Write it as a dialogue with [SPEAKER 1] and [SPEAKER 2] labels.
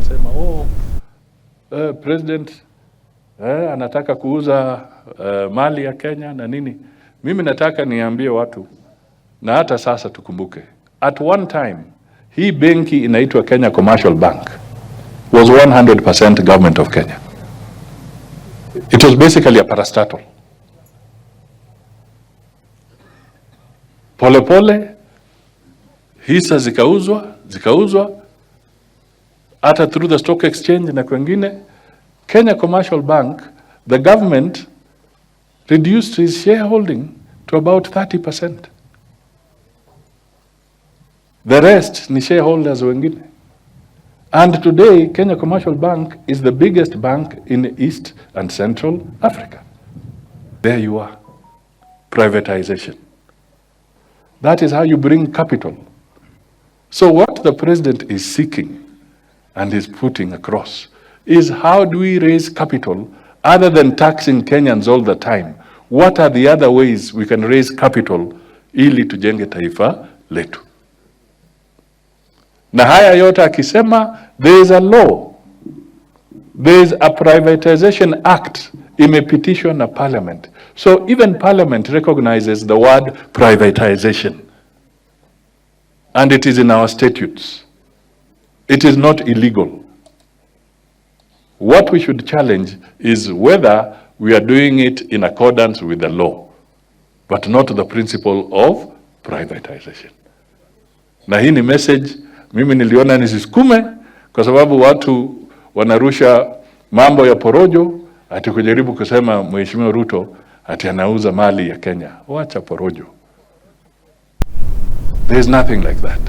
[SPEAKER 1] wanasema president anataka kuuza mali ya Kenya na nini. Mimi nataka niambie watu, na hata sasa tukumbuke, at one time hii benki inaitwa Kenya Commercial Bank was 100% government of Kenya. It was basically a parastatal. Pole pole hisa zikauzwa hata through the stock exchange na kwengine. Kenya Commercial Bank, the government reduced his shareholding to about 30%. The rest ni shareholders wengine. And today, Kenya Commercial Bank is the biggest bank in East and Central Africa. There you are. Privatization. That is how you bring capital. So what the president is seeking and is putting across is, how do we raise capital other than taxing Kenyans all the time? What are the other ways we can raise capital ili tujenge taifa letu? Na haya yote akisema, there is a law, there is a privatization act imepitishwa na parliament. So even parliament recognizes the word privatization. And it is in our statutes. It is not illegal. What we should challenge is whether we are doing it in accordance with the law, but not the principle of privatization. Na hii ni message mimi niliona nisisukume, kwa sababu watu wanarusha mambo ya porojo ati kujaribu kusema Mheshimiwa Ruto ati anauza mali ya Kenya. Wacha porojo. There is nothing like that.